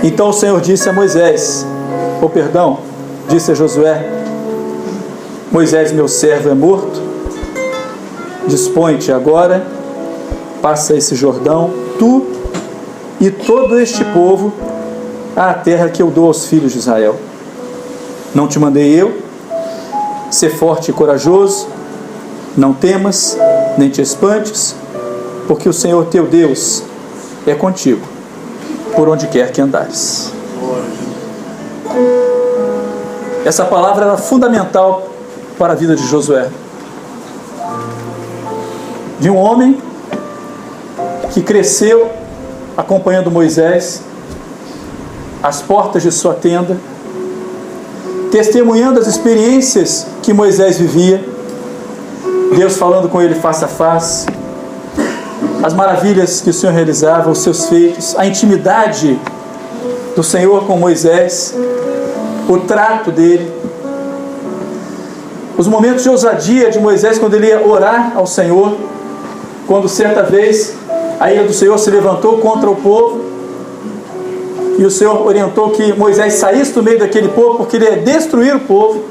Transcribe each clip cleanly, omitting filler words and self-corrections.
Então o Senhor disse a Moisés, disse a Josué: Moisés, meu servo, é morto. Dispõe-te agora, passa esse Jordão, tu e todo este povo, à terra que eu dou aos filhos de Israel. Não te mandei eu? Sê forte e corajoso, não temas, nem te espantes, porque o Senhor teu Deus é contigo, por onde quer que andares. Essa palavra era fundamental para a vida de Josué. De um homem que cresceu acompanhando Moisés, às portas de sua tenda, testemunhando as experiências que Moisés vivia, Deus falando com ele face a face, as maravilhas que o Senhor realizava, os seus feitos, a intimidade do Senhor com Moisés, o trato dele, os momentos de ousadia de Moisés quando ele ia orar ao Senhor, quando certa vez a ira do Senhor se levantou contra o povo e o Senhor orientou que Moisés saísse do meio daquele povo porque ele ia destruir o povo.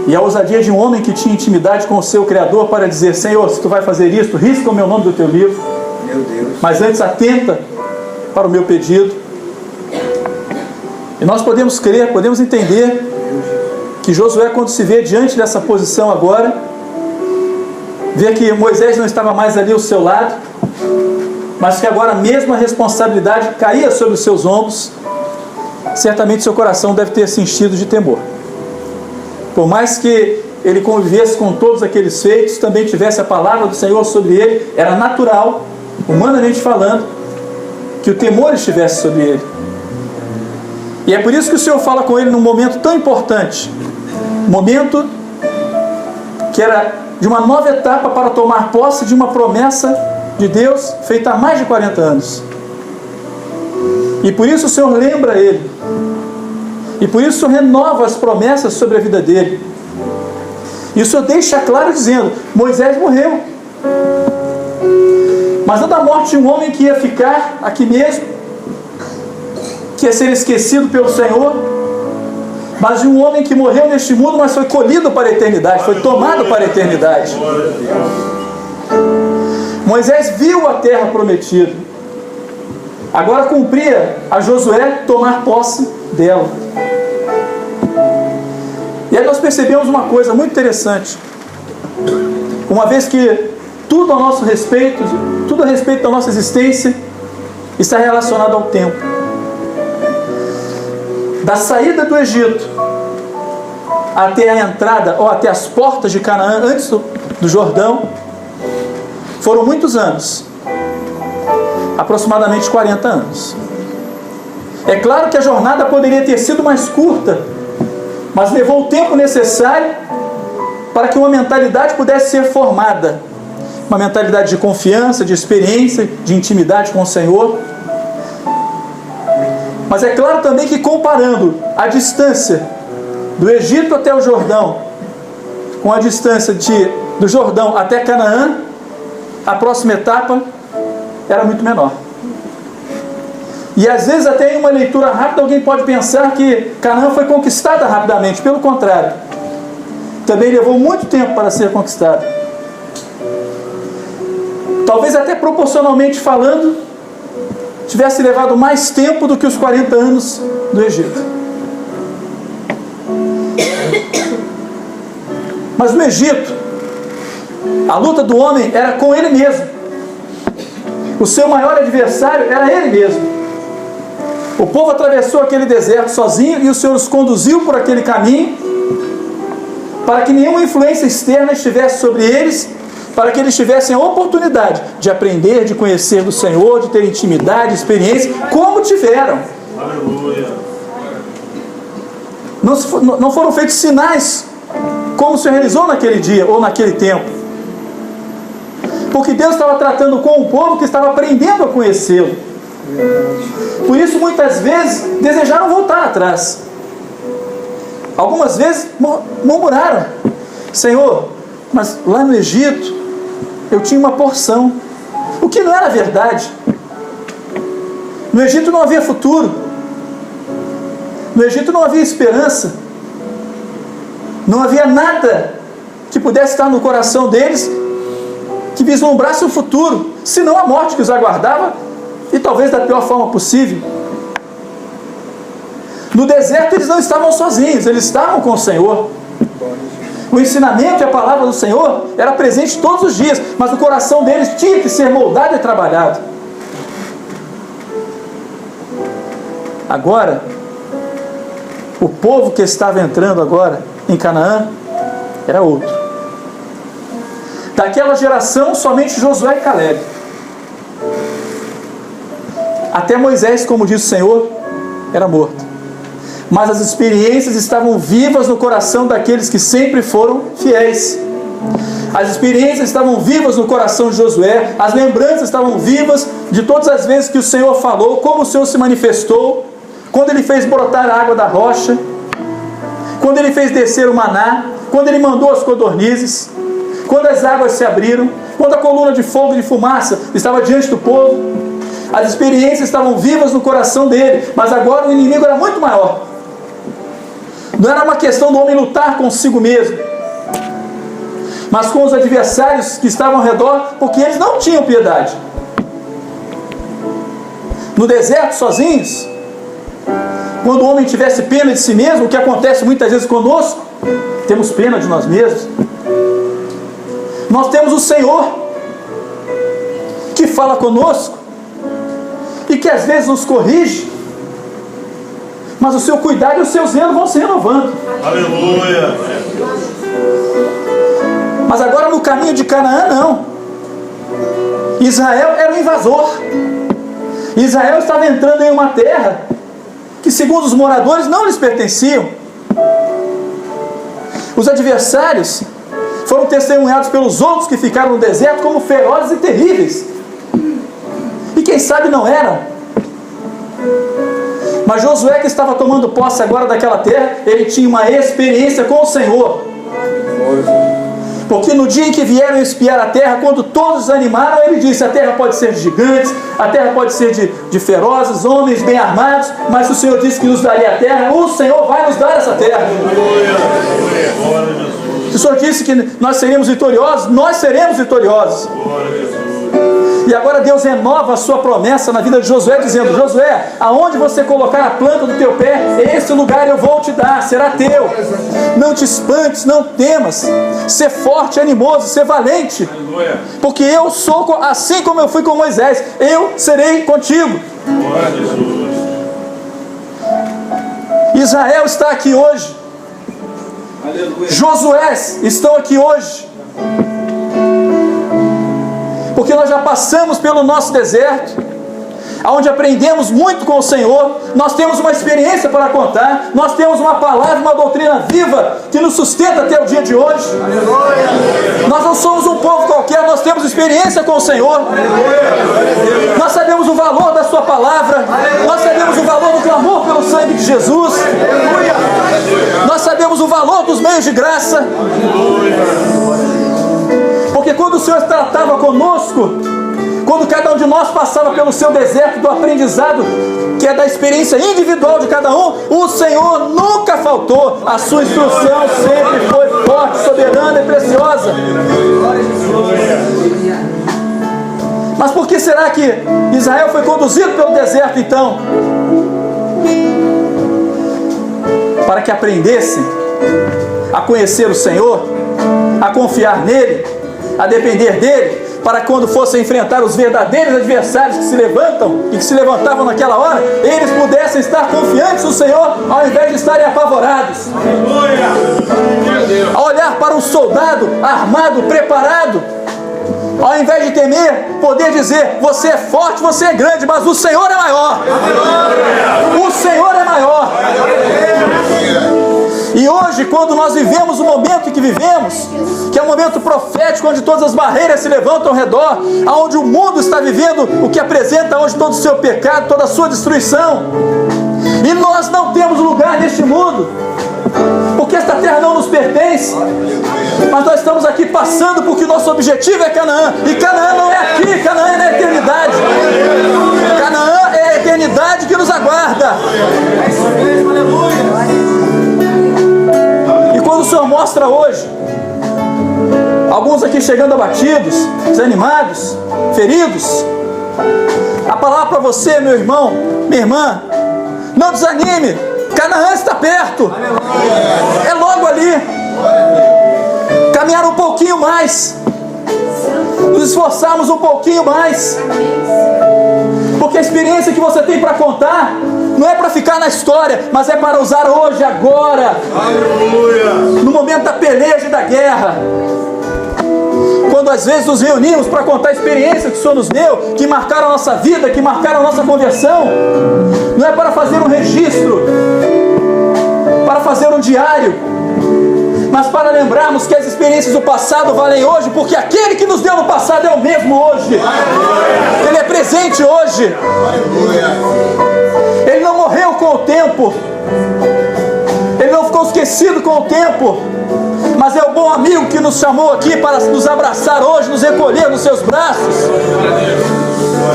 E a ousadia de um homem que tinha intimidade com o seu Criador para dizer: Senhor, se tu vai fazer isto, risca o meu nome do teu livro, meu Deus, mas antes atenta para o meu pedido. E nós podemos crer, podemos entender que Josué, quando se vê diante dessa posição agora, vê que Moisés não estava mais ali ao seu lado, mas que agora a mesma responsabilidade caía sobre os seus ombros. Certamente seu coração deve ter se enchido de temor. Por mais que ele convivesse com todos aqueles feitos, também tivesse a palavra do Senhor sobre ele, era natural, humanamente falando, que o temor estivesse sobre ele. E é por isso que o Senhor fala com ele num momento tão importante, momento que era de uma nova etapa para tomar posse de uma promessa de Deus feita há mais de 40 anos. E por isso o Senhor lembra ele, e por isso renova as promessas sobre a vida dele. E o Senhor deixa claro dizendo: Moisés morreu, mas não da morte de um homem que ia ficar aqui mesmo, que ia ser esquecido pelo Senhor, mas de um homem que morreu neste mundo, mas foi colhido para a eternidade, foi tomado para a eternidade. Moisés viu a terra prometida, agora cumpria a Josué tomar posse dela. E aí nós percebemos uma coisa muito interessante. Uma vez que tudo a nosso respeito, tudo a respeito da nossa existência está relacionado ao tempo. Da saída do Egito até a entrada, ou até as portas de Canaã, antes do Jordão, foram muitos anos, aproximadamente 40 anos. É claro que a jornada poderia ter sido mais curta, mas levou o tempo necessário para que uma mentalidade pudesse ser formada, uma mentalidade de confiança, de experiência, de intimidade com o Senhor. Mas é claro também que, comparando a distância do Egito até o Jordão com a distância do Jordão até Canaã, a próxima etapa era muito menor. E às vezes até em uma leitura rápida alguém pode pensar que Canaã foi conquistada rapidamente. Pelo contrário, também levou muito tempo para ser conquistada. Talvez até proporcionalmente falando, tivesse levado mais tempo do que os 40 anos do Egito. Mas no Egito, a luta do homem era com ele mesmo. O seu maior adversário era ele mesmo. O povo atravessou aquele deserto sozinho e o Senhor os conduziu por aquele caminho para que nenhuma influência externa estivesse sobre eles, para que eles tivessem a oportunidade de aprender, de conhecer do Senhor, de ter intimidade, experiência, como tiveram. Aleluia. Não foram feitos sinais como o Senhor realizou naquele dia ou naquele tempo, porque Deus estava tratando com o povo que estava aprendendo a conhecê-lo. Por isso muitas vezes desejaram voltar atrás. Algumas vezes murmuraram: Senhor, mas lá no Egito eu tinha uma porção, o que não era verdade. No Egito não havia futuro. No Egito não havia esperança. Não havia nada que pudesse estar no coração deles que vislumbrasse o futuro, senão a morte que os aguardava, e talvez da pior forma possível. No deserto eles não estavam sozinhos, eles estavam com o Senhor. O ensinamento e a palavra do Senhor era presente todos os dias, mas o coração deles tinha que ser moldado e trabalhado. Agora, o povo que estava entrando agora em Canaã era outro. Daquela geração, somente Josué e Caleb. Até Moisés, como diz o Senhor, era morto. Mas as experiências estavam vivas no coração daqueles que sempre foram fiéis. As experiências estavam vivas no coração de Josué. As lembranças estavam vivas de todas as vezes que o Senhor falou, como o Senhor se manifestou, quando Ele fez brotar a água da rocha, quando Ele fez descer o maná, quando Ele mandou as codornizes, quando as águas se abriram, quando a coluna de fogo e de fumaça estava diante do povo. As experiências estavam vivas no coração dele, mas agora o inimigo era muito maior. Não era uma questão do homem lutar consigo mesmo, mas com os adversários que estavam ao redor, porque eles não tinham piedade. No deserto, sozinhos, quando o homem tivesse pena de si mesmo, o que acontece muitas vezes conosco, temos pena de nós mesmos. Nós temos o Senhor, que fala conosco, e que às vezes nos corrige, mas o seu cuidado e o seu zelo vão se renovando. Aleluia! Mas agora no caminho de Canaã não. Israel era o invasor. Israel estava entrando em uma terra que, segundo os moradores, não lhes pertenciam. Os adversários foram testemunhados pelos outros que ficaram no deserto como ferozes e terríveis. E quem sabe não eram. Mas Josué, que estava tomando posse agora daquela terra, ele tinha uma experiência com o Senhor. Porque no dia em que vieram espiar a terra, quando todos animaram, ele disse: a terra pode ser de gigantes, a terra pode ser de ferozes, homens bem armados, mas o Senhor disse que nos daria a terra, o Senhor vai nos dar essa terra. O Senhor disse que nós seríamos vitoriosos, nós seremos vitoriosos. E agora Deus renova a sua promessa na vida de Josué, dizendo: Josué, aonde você colocar a planta do teu pé, esse lugar eu vou te dar, será teu. Não te espantes, não temas. Ser forte, animoso, ser valente. Porque eu sou, assim como eu fui com Moisés, eu serei contigo. Israel está aqui hoje. Josué estão aqui hoje. Porque nós já passamos pelo nosso deserto, onde aprendemos muito com o Senhor. Nós temos uma experiência para contar, nós temos uma palavra, uma doutrina viva que nos sustenta até o dia de hoje. Nós não somos um povo qualquer, nós temos experiência com o Senhor. Nós sabemos o valor da sua palavra, nós sabemos o valor do clamor pelo sangue de Jesus, nós sabemos o valor dos meios de graça. Porque quando o Senhor tratava conosco, quando cada um de nós passava pelo seu deserto do aprendizado, que é da experiência individual de cada um, o Senhor nunca faltou. A sua instrução sempre foi forte, soberana e preciosa. Mas por que será que Israel foi conduzido pelo deserto então? Para que aprendesse a conhecer o Senhor, a confiar nele, a depender dele, para quando fossem enfrentar os verdadeiros adversários que se levantam e que se levantavam naquela hora, eles pudessem estar confiantes no Senhor, ao invés de estarem apavorados. A olhar para um soldado armado, preparado, ao invés de temer, poder dizer: você é forte, você é grande, mas o Senhor é maior. O Senhor é maior. E hoje, quando nós vivemos o momento que vivemos, que é um momento profético, onde todas as barreiras se levantam ao redor, onde o mundo está vivendo o que apresenta hoje todo o seu pecado, toda a sua destruição, e nós não temos lugar neste mundo, porque esta terra não nos pertence, mas nós estamos aqui passando porque o nosso objetivo é Canaã, e Canaã não é aqui, Canaã é na eternidade. Canaã é a eternidade. mostra hoje. Alguns aqui chegando abatidos, desanimados, feridos. A palavra para você, meu irmão, minha irmã, não desanime. Canaã está perto. É logo ali. Caminhar um pouquinho mais. Nos esforçarmos um pouquinho mais. Porque a experiência que você tem para contar não é para ficar na história, mas é para usar hoje, agora. Aleluia. No momento da peleja e da guerra. Quando às vezes nos reunimos para contar a experiência que o Senhor nos deu, que marcaram a nossa vida, que marcaram a nossa conversão, não é para fazer um registro, para fazer um diário, mas para lembrarmos que as experiências do passado valem hoje, porque aquele que nos deu no passado é o mesmo hoje. Ele é presente hoje. Ele não morreu com o tempo. Ele não ficou esquecido com o tempo. Mas é o bom amigo que nos chamou aqui para nos abraçar hoje, nos recolher nos seus braços,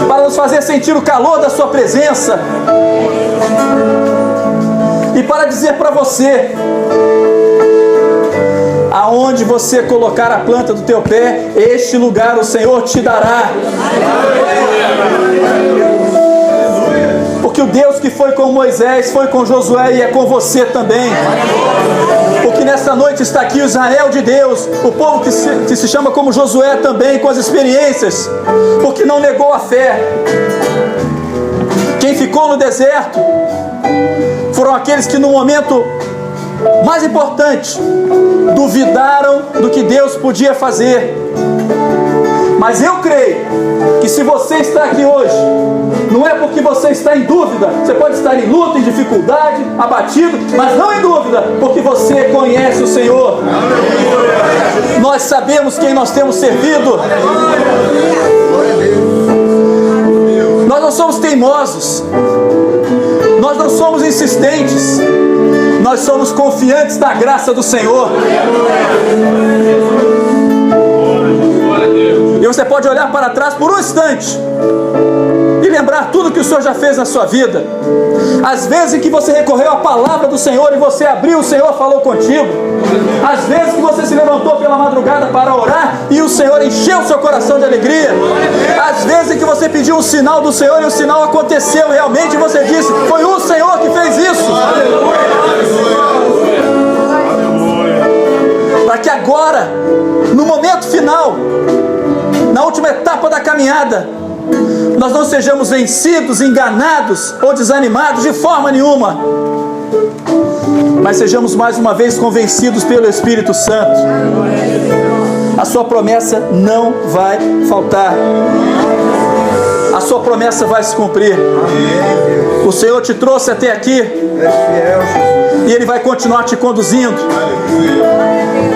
para nos fazer sentir o calor da sua presença, e para dizer para você: aonde você colocar a planta do teu pé, este lugar o Senhor te dará. Porque o Deus que foi com Moisés, foi com Josué e é com você também. Porque nessa noite está aqui o Israel de Deus, o povo que se chama como Josué também, com as experiências, porque não negou a fé. Quem ficou no deserto foram aqueles que no momento mais importante duvidaram do que Deus podia fazer. Mas eu creio que se você está aqui hoje, não é porque você está em dúvida. Você pode estar em luta, em dificuldade, abatido, mas não em dúvida, porque você conhece o Senhor. Nós sabemos quem nós temos servido. Nós não somos teimosos, nós não somos insistentes, nós somos confiantes da graça do Senhor. E você pode olhar para trás por um instante e lembrar tudo que o Senhor já fez na sua vida. Às vezes em que você recorreu à palavra do Senhor e você abriu, o Senhor falou contigo. Às vezes que você se levantou pela madrugada para orar e o Senhor encheu o seu coração de alegria. Às vezes em que você pediu um sinal do Senhor e o sinal aconteceu realmente e você disse: foi o Senhor que fez isso. Para que agora, no momento final, na última etapa da caminhada, nós não sejamos vencidos, enganados ou desanimados de forma nenhuma, mas sejamos mais uma vez convencidos pelo Espírito Santo. A sua promessa não vai faltar. A sua promessa vai se cumprir. O Senhor te trouxe até aqui e Ele vai continuar te conduzindo.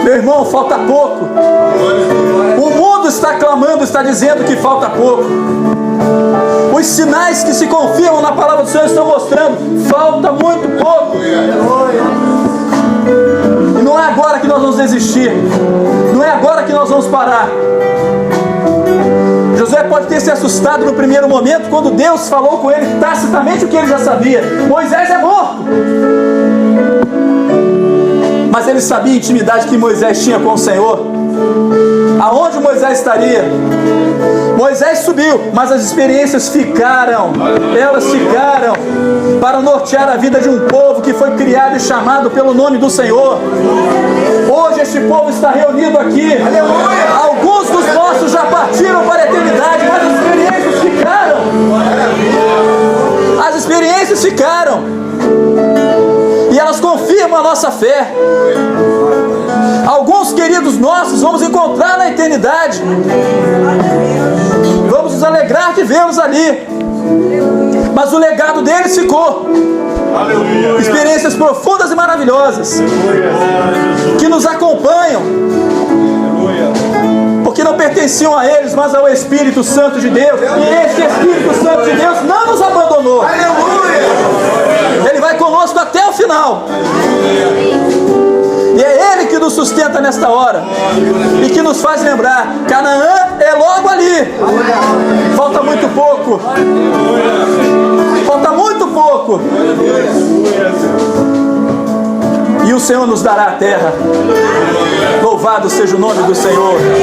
Meu irmão, falta pouco. O mundo está clamando, está dizendo que falta pouco. Os sinais que se confirmam na palavra do Senhor estão mostrando: falta muito pouco. E não é agora que nós vamos desistir. Não é agora que nós vamos parar. Josué pode ter se assustado no primeiro momento, quando Deus falou com ele tacitamente o que ele já sabia: Moisés é morto. Mas ele sabia a intimidade que Moisés tinha com o Senhor. Aonde Moisés estaria? Moisés subiu, mas as experiências ficaram. Elas ficaram para nortear a vida de um povo que foi criado e chamado pelo nome do Senhor. Hoje este povo está reunido aqui. Alguns dos nossos já partiram para a eternidade, mas as experiências ficaram. As experiências ficaram. E elas confirmam a nossa fé. Alguns queridos nossos vamos encontrar na eternidade. Vamos nos alegrar de vê-los ali. Mas o legado deles ficou. Experiências profundas e maravilhosas que nos acompanham, porque não pertenciam a eles, mas ao Espírito Santo de Deus. E este Espírito Santo de Deus não nos abandonou. Ele vai conosco até o final. E é Ele que nos sustenta nesta hora e que nos faz lembrar: Canaã é logo ali. Falta muito pouco. Falta muito pouco. E o Senhor nos dará a terra. Louvado seja o nome do Senhor.